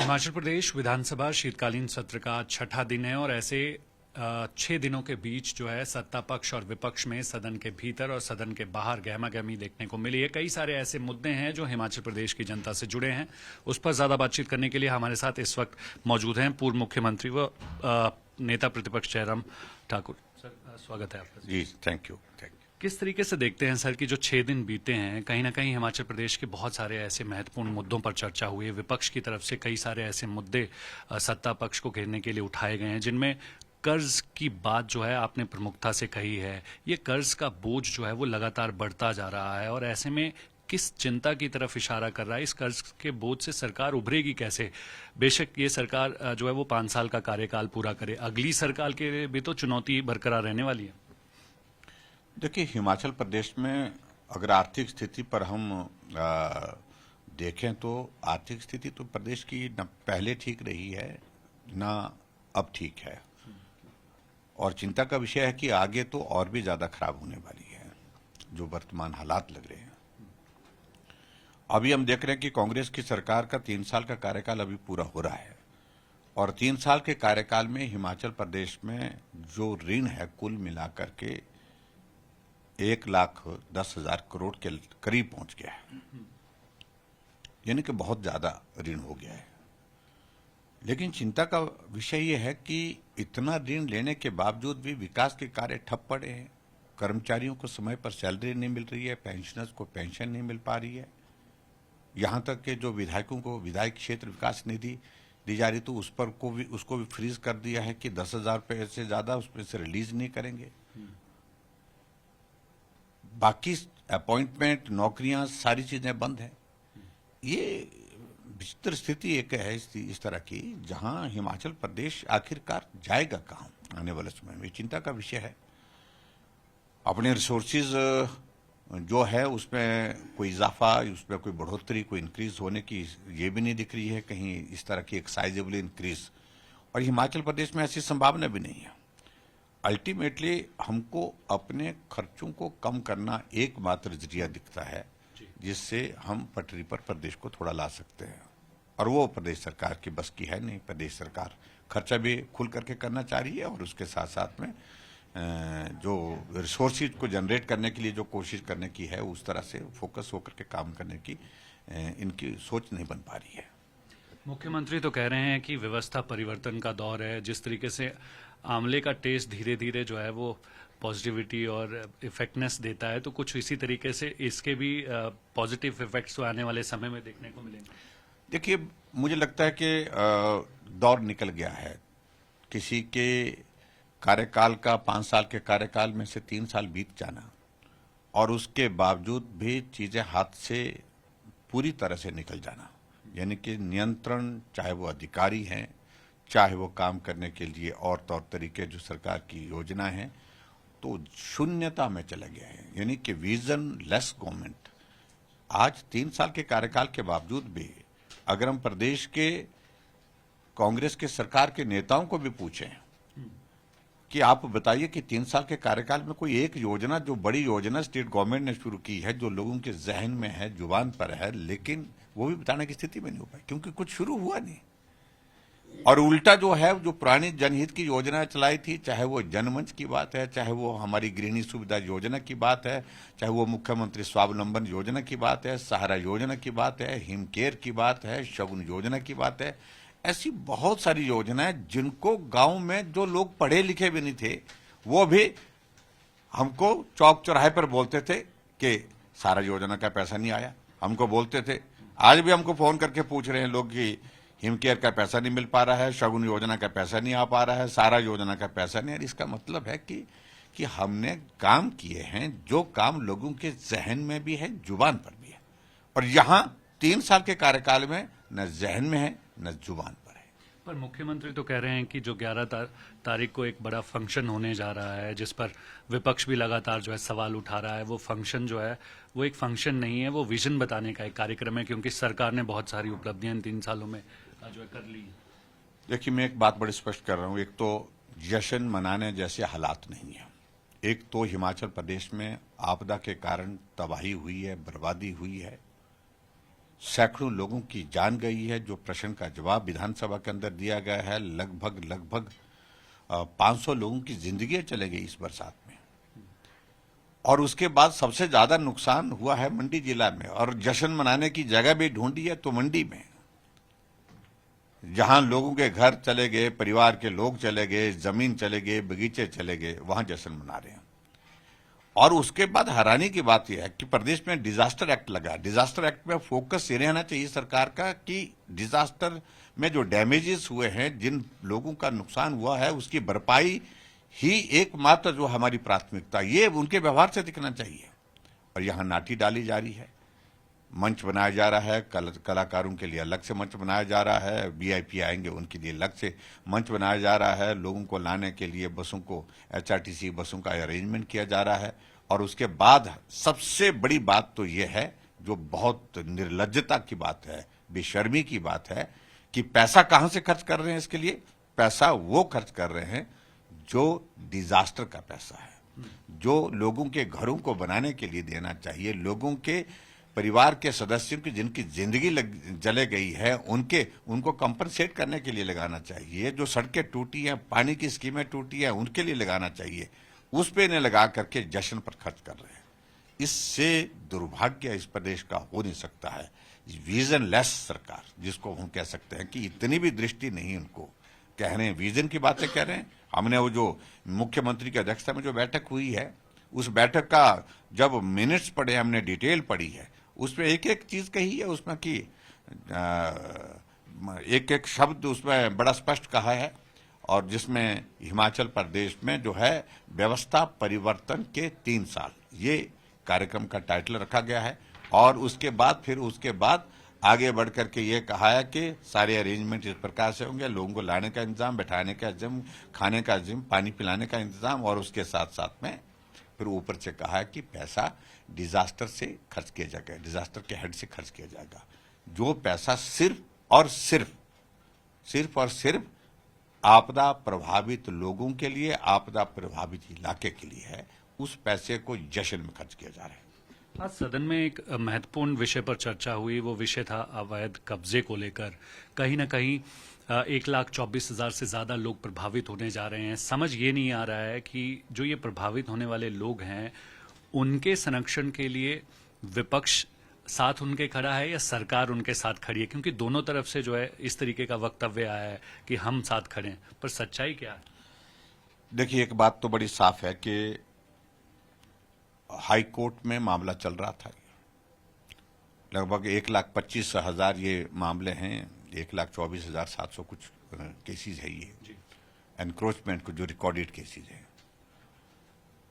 हिमाचल प्रदेश विधानसभा शीतकालीन सत्र का छठा दिन है और ऐसे 6 दिनों के बीच जो है सत्ता पक्ष और विपक्ष में सदन के भीतर और सदन के बाहर गहमागहमी देखने को मिली है। कई सारे ऐसे मुद्दे हैं जो हिमाचल प्रदेश की जनता से जुड़े हैं। उस पर ज्यादा बातचीत करने के लिए हमारे साथ इस वक्त मौजूद हैं पूर्व मुख्यमंत्री व नेता प्रतिपक्ष जयराम ठाकुर। सर, स्वागत है आपका। जी, थैंक यू। किस तरीके से देखते हैं सर कि जो 6 दिन बीते हैं, कहीं ना कहीं हिमाचल प्रदेश के बहुत सारे ऐसे महत्वपूर्ण मुद्दों पर चर्चा हुई है। विपक्ष की तरफ से कई सारे ऐसे मुद्दे सत्ता पक्ष को घेरने के लिए उठाए गए हैं, जिनमें कर्ज की बात जो है आपने प्रमुखता से कही है। ये कर्ज का बोझ जो है वो लगातार बढ़ता जा रहा है और ऐसे में किस चिंता की तरफ इशारा कर रहा है? इस कर्ज के बोझ से सरकार उभरेगी कैसे? बेशक ये सरकार जो है वो 5 साल का कार्यकाल पूरा करे, अगली सरकार के लिए भी तो चुनौती बरकरार रहने वाली है। देखिए, हिमाचल प्रदेश में अगर आर्थिक स्थिति पर हम देखें तो आर्थिक स्थिति तो प्रदेश की न पहले ठीक रही है न अब ठीक है, और चिंता का विषय है कि आगे तो और भी ज्यादा खराब होने वाली है जो वर्तमान हालात लग रहे हैं। अभी हम देख रहे हैं कि कांग्रेस की सरकार का 3 साल का कार्यकाल अभी पूरा हो रहा है और 3 साल के कार्यकाल में हिमाचल प्रदेश में जो ऋण है कुल मिलाकर के 1,10,000 करोड़ के करीब पहुंच गया है, यानी कि बहुत ज्यादा ऋण हो गया है। लेकिन चिंता का विषय यह है कि इतना ऋण लेने के बावजूद भी विकास के कार्य ठप पड़े हैं। कर्मचारियों को समय पर सैलरी नहीं मिल रही है, पेंशनर्स को पेंशन नहीं मिल पा रही है, यहां तक कि जो विधायकों को विधायक क्षेत्र विकास निधि दी जा रही तो उसको भी फ्रीज कर दिया है कि 10,000 रुपये से ज्यादा उसमें से रिलीज नहीं करेंगे। बाकी अपॉइंटमेंट, नौकरियां, सारी चीजें बंद हैं। ये विचित्र स्थिति एक है इस तरह की, जहां हिमाचल प्रदेश आखिरकार जाएगा कहां आने वाले समय में, चिंता का विषय है। अपने रिसोर्सेज जो है उसमें कोई इजाफा, उसमें कोई बढ़ोतरी, कोई इंक्रीज होने की ये भी नहीं दिख रही है कहीं इस तरह की एक साइजेबल इंक्रीज, और हिमाचल प्रदेश में ऐसी संभावना भी नहीं है। अल्टीमेटली हमको अपने खर्चों को कम करना एकमात्र जरिया दिखता है जिससे हम पटरी पर प्रदेश को थोड़ा ला सकते हैं, और वो प्रदेश सरकार की बस की है नहीं। प्रदेश सरकार खर्चा भी खुल करके करना चाह रही है और उसके साथ साथ में जो रिसोर्सेज को जनरेट करने के लिए जो कोशिश करने की है उस तरह से फोकस होकर के काम करने की इनकी सोच नहीं बन पा रही है। मुख्यमंत्री तो कह रहे हैं कि व्यवस्था परिवर्तन का दौर है। जिस तरीके से आंवले का टेस्ट धीरे धीरे जो है वो पॉजिटिविटी और इफेक्टनेस देता है, तो कुछ इसी तरीके से इसके भी पॉजिटिव इफेक्ट्स आने वाले समय में देखने को मिलेंगे। देखिए, मुझे लगता है कि दौर निकल गया है। किसी के कार्यकाल का 5 साल के कार्यकाल में से 3 साल बीत जाना और उसके बावजूद भी चीजें हाथ से पूरी तरह से निकल जाना, यानी कि नियंत्रण, चाहे वो अधिकारी हैं, चाहे वो काम करने के लिए और तौर तरीके जो सरकार की योजना है, तो शून्यता में चला गया है, यानी कि विजन लेस गवर्नमेंट। आज 3 साल के कार्यकाल के बावजूद भी अगर हम प्रदेश के कांग्रेस के सरकार के नेताओं को भी पूछें कि आप बताइए कि 3 साल के कार्यकाल में कोई एक योजना, जो बड़ी योजना स्टेट गवर्नमेंट ने शुरू की है, जो लोगों के जहन में है, जुबान पर है, लेकिन वो भी बताने की स्थिति में नहीं हो पाई क्योंकि कुछ शुरू हुआ नहीं। और उल्टा जो है, जो पुरानी जनहित की योजना चलाई थी, चाहे वो जनमंच की बात है, चाहे वो हमारी गृहिणी सुविधा योजना की बात है, चाहे वो मुख्यमंत्री स्वावलंबन योजना की बात है, सहारा योजना की बात है, हिम केयर की बात है, शगुन योजना की बात है, ऐसी बहुत सारी योजनाएं जिनको गांव में जो लोग पढ़े लिखे भी नहीं थे वो भी हमको चौक चौराहे पर बोलते थे कि सहारा योजना का पैसा नहीं आया। हमको बोलते थे, आज भी हमको फोन करके पूछ रहे हैं लोग कि हिम केयर का पैसा नहीं मिल पा रहा है, शगुन योजना का पैसा नहीं आ पा रहा है, सहारा योजना का पैसा नहीं। इसका मतलब है कि हमने काम किए हैं जो काम लोगों के जहन में भी है, जुबान पर भी है, और यहां 3 साल के कार्यकाल में न जहन में है न जुबान पर है। पर मुख्यमंत्री तो कह रहे हैं कि जो 11 तारीख को एक बड़ा फंक्शन होने जा रहा है, जिस पर विपक्ष भी लगातार जो है सवाल उठा रहा है, वो फंक्शन जो है वो एक फंक्शन नहीं है, वो विजन बताने का एक कार्यक्रम है, क्योंकि सरकार ने बहुत सारी उपलब्धियां इन 3 सालों में जो है कर ली। देखिए, मैं एक बात बड़ी स्पष्ट कर रहा हूं, एक तो जश्न मनाने जैसे हालात नहीं है, एक तो हिमाचल प्रदेश में आपदा के कारण तबाही हुई है, बर्बादी हुई है, सैकड़ों लोगों की जान गई है। जो प्रश्न का जवाब विधानसभा के अंदर दिया गया है, लगभग 500 लोगों की जिंदगी चले गई इस बरसात में। और उसके बाद सबसे ज्यादा नुकसान हुआ है मंडी जिला में, और जश्न मनाने की जगह भी ढूंढी है तो मंडी में, जहां लोगों के घर चले गए, परिवार के लोग चले गए, जमीन चले गए, बगीचे चले गए, वहां जश्न मना रहे हैं। और उसके बाद हैरानी की बात यह है कि प्रदेश में डिजास्टर एक्ट लगा। डिजास्टर एक्ट में फोकस ये रहना चाहिए सरकार का कि डिजास्टर में जो डैमेजेस हुए हैं, जिन लोगों का नुकसान हुआ है, उसकी भरपाई ही एकमात्र जो हमारी प्राथमिकता, ये उनके व्यवहार से दिखना चाहिए। और यहां नाटी डाली जा रही है, मंच बनाया जा रहा है, कलाकारों के लिए अलग से मंच बनाया जा रहा है, वीआईपी आएंगे उनके लिए अलग से मंच बनाया जा रहा है, लोगों को लाने के लिए बसों को, एचआरटीसी बसों का अरेंजमेंट किया जा रहा है। और उसके बाद सबसे बड़ी बात तो यह है, जो बहुत निर्लज्जता की बात है, बेशर्मी की बात है, कि पैसा कहां से खर्च कर रहे हैं इसके लिए? पैसा वो खर्च कर रहे हैं जो डिजास्टर का पैसा है, जो लोगों के घरों को बनाने के लिए देना चाहिए, लोगों के परिवार के सदस्यों की जिनकी जिंदगी जले गई है, उनको कंपनसेट करने के लिए लगाना चाहिए। जो सड़कें टूटी हैं, पानी की स्कीमें टूटी हैं, उनके लिए लगाना चाहिए। उस पे ने लगा करके जश्न पर खर्च कर रहे हैं। इससे दुर्भाग्य इस प्रदेश का हो नहीं सकता है। विजनलेस सरकार, जिसको हम कह सकते हैं कि इतनी भी दृष्टि नहीं, उनको कह रहे हैं विजन की बातें कह रहे हैं। हमने वो जो मुख्यमंत्री की अध्यक्षता में जो बैठक हुई है, उस बैठक का जब मिनट्स पढ़े, हमने डिटेल पढ़ी है, उसमें एक एक चीज कही है उसमें कि एक एक शब्द उसमें बड़ा स्पष्ट कहा है। और जिसमें हिमाचल प्रदेश में जो है व्यवस्था परिवर्तन के 3 साल, ये कार्यक्रम का टाइटल रखा गया है। और उसके बाद आगे बढ़ करके ये कहा है कि सारे अरेंजमेंट इस प्रकार से होंगे, लोगों को लाने का इंतजाम, बैठाने का इंतजाम, खाने का इंतजाम, पानी पिलाने का इंतजाम, और उसके साथ साथ में फिर ऊपर से कहा है कि पैसा डिजास्टर से खर्च किया जाएगा, डिजास्टर के हेड से खर्च किया जाएगा। जो पैसा सिर्फ और सिर्फ आपदा प्रभावित लोगों के लिए, आपदा प्रभावित इलाके के लिए है, उस पैसे को जश्न में खर्च किया जा रहा है। आज सदन में एक महत्वपूर्ण विषय पर चर्चा हुई। वो विषय था अवैध कब्जे को लेकर। कहीं ना कहीं 1,24,000 से ज्यादा लोग प्रभावित होने जा रहे हैं। समझ ये नहीं आ रहा है कि जो ये प्रभावित होने वाले लोग हैं, उनके संरक्षण के लिए विपक्ष साथ उनके खड़ा है या सरकार उनके साथ खड़ी है? क्योंकि दोनों तरफ से जो है इस तरीके का वक्तव्य आया है कि हम साथ खड़े हैं, पर सच्चाई क्या है? देखिए, एक बात तो बड़ी साफ है कि हाई कोर्ट में मामला चल रहा था। लगभग 1,25,000 ये मामले हैं, 1,24,700 कुछ केसेस है ये एनक्रोचमेंट को, जो रिकॉर्डेड केसेस है।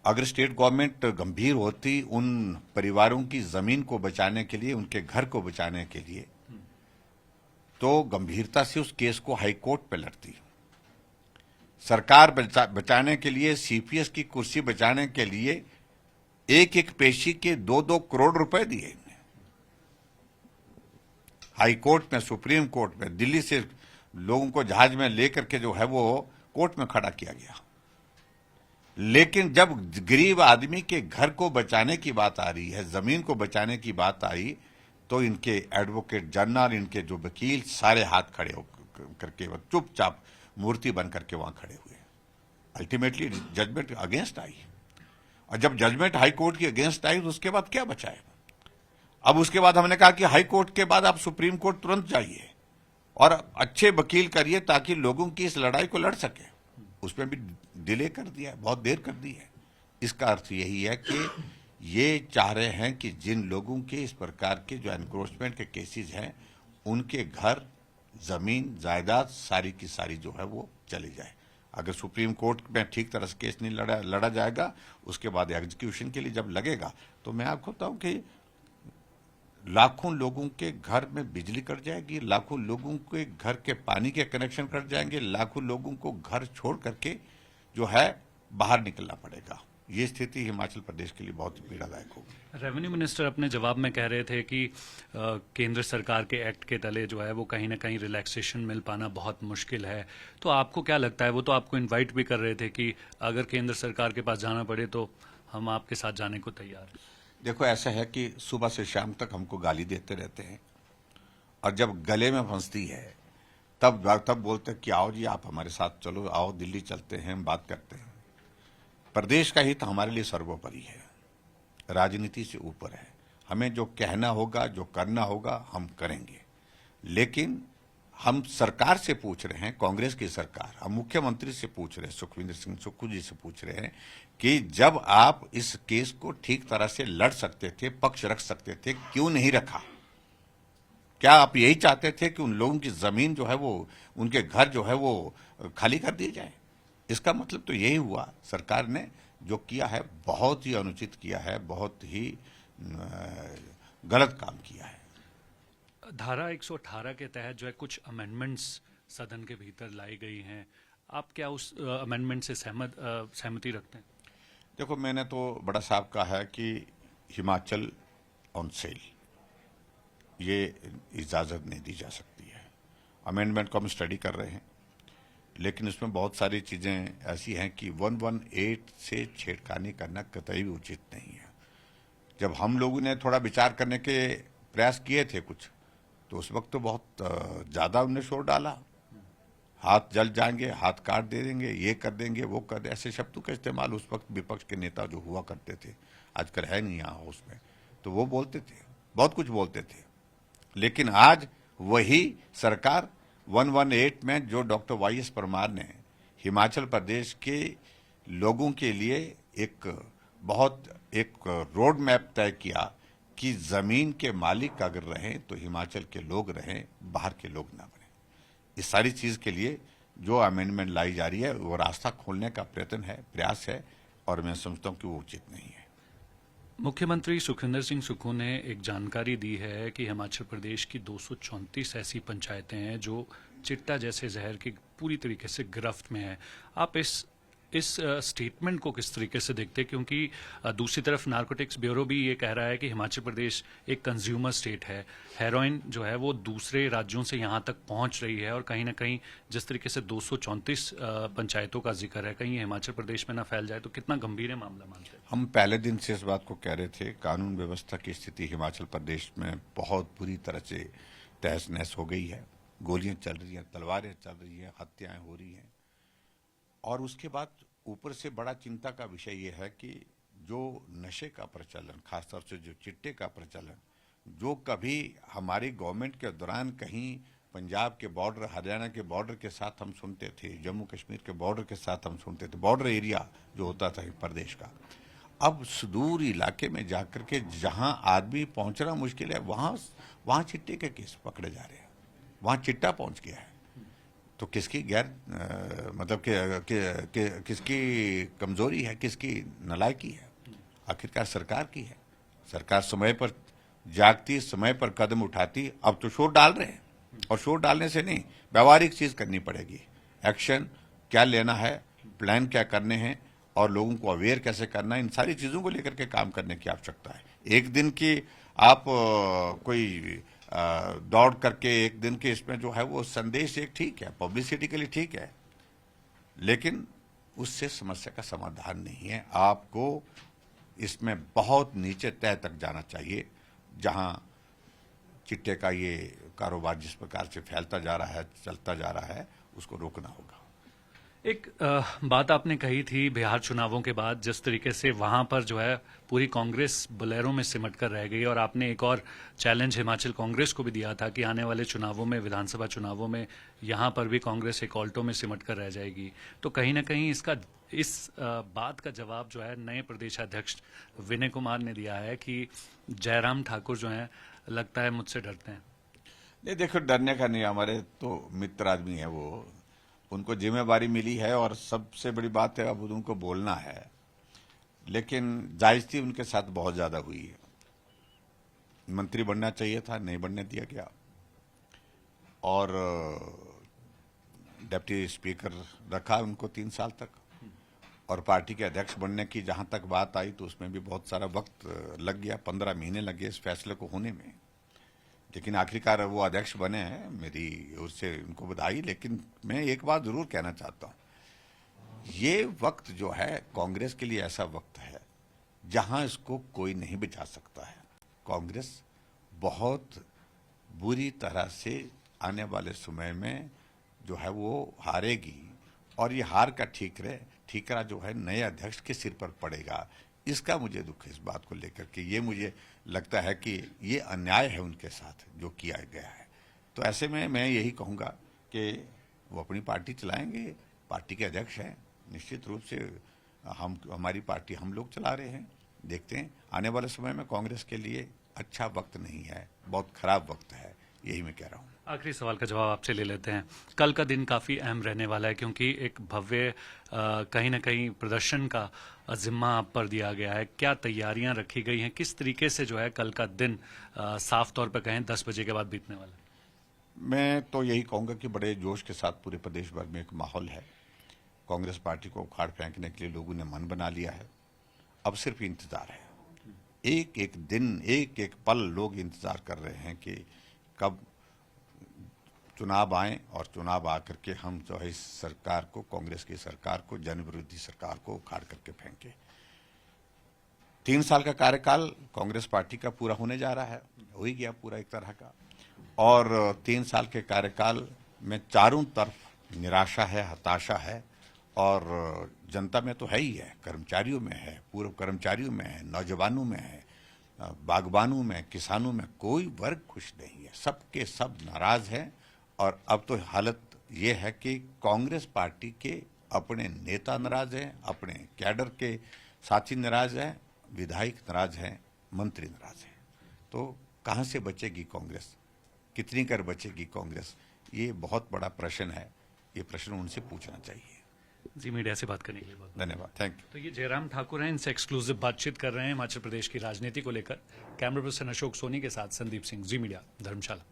अगर स्टेट गवर्नमेंट गंभीर होती उन परिवारों की जमीन को बचाने के लिए, उनके घर को बचाने के लिए, तो गंभीरता से उस केस को हाई कोर्ट पे लड़ती। सरकार बचाने के लिए, सीपीएस की कुर्सी बचाने के लिए एक एक पेशी के 2-2 करोड़ रुपए दिए इन्हें। हाई कोर्ट में, सुप्रीम कोर्ट में, दिल्ली से लोगों को जहाज में लेकर के जो है वो कोर्ट में खड़ा किया गया। लेकिन जब गरीब आदमी के घर को बचाने की बात आ रही है, जमीन को बचाने की बात आई, तो इनके एडवोकेट जनरल, इनके जो वकील, सारे हाथ खड़े करके चुपचाप मूर्ति बन करके वहां खड़े हुए। अल्टीमेटली जजमेंट अगेंस्ट आई, और जब जजमेंट हाई कोर्ट की अगेंस्ट आई तो उसके बाद क्या बचा है? अब उसके बाद हमने कहा कि हाई कोर्ट के बाद आप सुप्रीम कोर्ट तुरंत जाइए और अच्छे वकील करिए ताकि लोगों की इस लड़ाई को लड़ सके। उसमें भी डिले कर दिया है, बहुत देर कर दी है। इसका अर्थ यही है कि ये चाह रहे हैं कि जिन लोगों के इस प्रकार के जो एनक्रोचमेंट के केसेस हैं, उनके घर, जमीन, जायदाद सारी की सारी जो है वो चली जाए। अगर सुप्रीम कोर्ट में ठीक तरह से केस नहीं लड़ा जाएगा, उसके बाद एग्जीक्यूशन के लिए जब लगेगा, तो मैं आपको बताऊं कि लाखों लोगों के घर में बिजली कट जाएगी, लाखों लोगों के घर के पानी के कनेक्शन कट जाएंगे, लाखों लोगों को घर छोड़ करके जो है बाहर निकलना पड़ेगा। ये स्थिति हिमाचल प्रदेश के लिए बहुत पीड़ादायक होगी। रेवेन्यू मिनिस्टर अपने जवाब में कह रहे थे कि केंद्र सरकार के एक्ट के तले जो है वो कहीं ना कहीं रिलैक्सेशन मिल पाना बहुत मुश्किल है। तो आपको क्या लगता है? वो तो आपको इनवाइट भी कर रहे थे कि अगर केंद्र सरकार के पास जाना पड़े तो हम आपके साथ जाने को तैयार हैं। देखो, ऐसा है कि सुबह से शाम तक हमको गाली देते रहते हैं, और जब गले में फंसती है तब बोलते हैं कि आओ जी आप हमारे साथ चलो, आओ दिल्ली चलते हैं, हम बात करते हैं। प्रदेश का हित हमारे लिए सर्वोपरि है, राजनीति से ऊपर है। हमें जो कहना होगा, जो करना होगा, हम करेंगे। लेकिन हम सरकार से पूछ रहे हैं, कांग्रेस की सरकार, हम मुख्यमंत्री से पूछ रहे हैं, सुखविंदर सिंह सुक्खू जी से पूछ रहे हैं कि जब आप इस केस को ठीक तरह से लड़ सकते थे, पक्ष रख सकते थे, क्यों नहीं रखा? क्या आप यही चाहते थे कि उन लोगों की जमीन जो है वो, उनके घर जो है वो खाली कर दिए जाए? इसका मतलब तो यही हुआ, सरकार ने जो किया है बहुत ही अनुचित किया है, बहुत ही गलत काम किया है। धारा 118 के तहत जो है कुछ अमेंडमेंट्स सदन के भीतर लाई गई हैं, आप क्या उस अमेंडमेंट से सहमति रखते हैं? देखो, मैंने तो बड़ा साफ कहा है कि हिमाचल ऑन सेल, ये इजाज़त नहीं दी जा सकती है। अमेंडमेंट को हम स्टडी कर रहे हैं, लेकिन इसमें बहुत सारी चीज़ें ऐसी हैं कि 118 से छेड़खानी करना कतई भी उचित नहीं है। जब हम लोगों ने थोड़ा विचार करने के प्रयास किए थे कुछ, तो उस वक्त तो बहुत ज़्यादा उन्होंने शोर डाला, हाथ जल जाएंगे, हाथ काट दे देंगे, ये कर देंगे, वो कर दे, ऐसे शब्दों का इस्तेमाल उस वक्त विपक्ष के नेता जो हुआ करते थे, आजकल है नहीं यहाँ उसमें, तो वो बोलते थे, बहुत कुछ बोलते थे। लेकिन आज वही सरकार 118 में जो डॉक्टर वाई.एस. परमार ने हिमाचल प्रदेश के लोगों के लिए एक रोड मैप तय किया कि जमीन के मालिक अगर रहें तो हिमाचल के लोग रहें, बाहर के लोग ना बने। इस सारी चीज के लिए जो अमेंडमेंट लाई जा रही है वो रास्ता खोलने का प्रयत्न है, प्रयास है, और मैं समझता हूं कि वो उचित नहीं है। मुख्यमंत्री सुखविंदर सिंह सुक्खू ने एक जानकारी दी है कि हिमाचल प्रदेश की 234 ऐसी पंचायतें हैं जो चिट्टा जैसे जहर की पूरी तरीके से गिरफ्त में है। आप इस स्टेटमेंट को किस तरीके से देखते हैं? क्योंकि दूसरी तरफ नारकोटिक्स ब्यूरो भी ये कह रहा है कि हिमाचल प्रदेश एक कंज्यूमर स्टेट है, हेरोइन जो है वो दूसरे राज्यों से यहाँ तक पहुँच रही है, और कहीं ना कहीं जिस तरीके से 234 पंचायतों का जिक्र है, कहीं हिमाचल प्रदेश में ना फैल जाए, तो कितना गंभीर है मामला मानते हैं? हम पहले दिन से इस बात को कह रहे थे, कानून व्यवस्था की स्थिति हिमाचल प्रदेश में बहुत बुरी तरह से तहस नहस हो गई है। गोलियां चल रही हैं, तलवारें चल रही हैं, हत्याएं हो रही हैं। और उसके बाद ऊपर से बड़ा चिंता का विषय यह है कि जो नशे का प्रचलन, खासतौर से जो चिट्टे का प्रचलन, जो कभी हमारी गवर्नमेंट के दौरान कहीं पंजाब के बॉर्डर, हरियाणा के बॉर्डर के साथ हम सुनते थे, जम्मू कश्मीर के बॉर्डर के साथ हम सुनते थे, बॉर्डर एरिया जो होता था प्रदेश का, अब सुदूर इलाके में जाकर के जहां आदमी पहुंचना मुश्किल है, वहां चिट्टे के केस पकड़े जा रहे हैं, वहां चिट्टा पहुंच गया है। तो किसकी मतलब किसकी कमजोरी है, किसकी नालायकी है? आखिरकार सरकार की है। सरकार समय पर जागती, समय पर कदम उठाती। अब तो शोर डाल रहे हैं, और शोर डालने से नहीं, व्यवहारिक चीज करनी पड़ेगी। एक्शन क्या लेना है, प्लान क्या करने हैं, और लोगों को अवेयर कैसे करना है, इन सारी चीजों को लेकर के काम करने की आवश्यकता है। एक दिन की आप कोई दौड़ करके एक दिन के इसमें जो है वो संदेश एक ठीक है, पब्लिसिटी के लिए ठीक है, लेकिन उससे समस्या का समाधान नहीं है। आपको इसमें बहुत नीचे तह तक जाना चाहिए, जहां चिट्टे का ये कारोबार जिस प्रकार से फैलता जा रहा है, चलता जा रहा है, उसको रोकना होगा। एक बात आपने कही थी बिहार चुनावों के बाद, जिस तरीके से वहां पर जो है पूरी कांग्रेस बोलेरो में सिमट कर रह गई, और आपने एक और चैलेंज हिमाचल कांग्रेस को भी दिया था कि आने वाले चुनावों में, विधानसभा चुनावों में, यहां पर भी कांग्रेस एक ऑल्टो में सिमट कर रह जाएगी। तो कहीं ना कहीं इस बात का जवाब जो है नए प्रदेशाध्यक्ष विनय कुमार ने दिया है कि जयराम ठाकुर जो है लगता है मुझसे डरते हैं। नहीं, देखो, डरने का नहीं, हमारे तो मित्र आदमी है वो, उनको जिम्मेवारी मिली है, और सबसे बड़ी बात है अब उनको बोलना है। लेकिन जायजती उनके साथ बहुत ज्यादा हुई है। मंत्री बनना चाहिए था, नहीं बनने दिया गया, और डिप्टी स्पीकर रखा उनको 3 साल तक, और पार्टी के अध्यक्ष बनने की जहां तक बात आई तो उसमें भी बहुत सारा वक्त लग गया, 15 महीने लग गए इस फैसले को होने में। लेकिन आखिरकार वो अध्यक्ष बने हैं, मेरी ओर से उनको बधाई। लेकिन मैं एक बात जरूर कहना चाहता हूं, ये वक्त जो है कांग्रेस के लिए ऐसा वक्त है जहां इसको कोई नहीं बचा सकता है। कांग्रेस बहुत बुरी तरह से आने वाले समय में जो है वो हारेगी, और ये हार का ठीकरा जो है नए अध्यक्ष के सिर पर पड़ेगा। इसका मुझे दुख है इस बात को लेकर के। ये मुझे लगता है कि ये अन्याय है उनके साथ जो किया गया है। तो ऐसे में मैं यही कहूँगा कि वो अपनी पार्टी चलाएंगे, पार्टी के अध्यक्ष हैं, निश्चित रूप से हमारी पार्टी हम लोग चला रहे हैं। देखते हैं, आने वाले समय में कांग्रेस के लिए अच्छा वक्त नहीं है, बहुत खराब वक्त है, यही मैं कह रहा हूँ। आखिरी सवाल का जवाब आपसे ले लेते हैं। कल का दिन काफ़ी अहम रहने वाला है क्योंकि एक भव्य कहीं ना कहीं प्रदर्शन का जिम्मा आप पर दिया गया है। क्या तैयारियां रखी गई हैं? किस तरीके से जो है कल का दिन साफ तौर पर कहें 10 बजे के बाद बीतने वाला है? मैं तो यही कहूँगा कि बड़े जोश के साथ पूरे प्रदेश भर में एक माहौल है। कांग्रेस पार्टी को उखाड़ फेंकने के लिए लोगों ने मन बना लिया है। अब सिर्फ इंतजार है, एक एक दिन, एक एक पल लोग इंतजार कर रहे हैं कि कब चुनाव आए और चुनाव आकर के हम जो है इस सरकार को, कांग्रेस की सरकार को, जन विरोधी सरकार को उखाड़ करके फेंके। 3 साल का कार्यकाल कांग्रेस पार्टी का पूरा होने जा रहा है, हो ही गया पूरा एक तरह का। और 3 साल के कार्यकाल में चारों तरफ निराशा है, हताशा है, और जनता में तो है ही है, कर्मचारियों में है, पूर्व कर्मचारियों में है, नौजवानों में है, बागबानों में, किसानों में, कोई वर्ग खुश नहीं है, सबके सब नाराज हैं। और अब तो हालत ये है कि कांग्रेस पार्टी के अपने नेता नाराज हैं, अपने कैडर के साथी नाराज हैं, विधायक नाराज हैं, मंत्री नाराज हैं। तो कहाँ से बचेगी कांग्रेस, कितनी कर बचेगी कांग्रेस, ये बहुत बड़ा प्रश्न है। ये प्रश्न उनसे पूछना चाहिए। जी, मीडिया से बात करने के लिए बहुत धन्यवाद, थैंक यू। तो ये जयराम ठाकुर हैं, इनसे एक्सक्लूसिव बातचीत कर रहे हैं हिमाचल प्रदेश की राजनीति को लेकर। कैमरा पर्सन अशोक सोनी के साथ संदीप सिंह, जी मीडिया, धर्मशाला।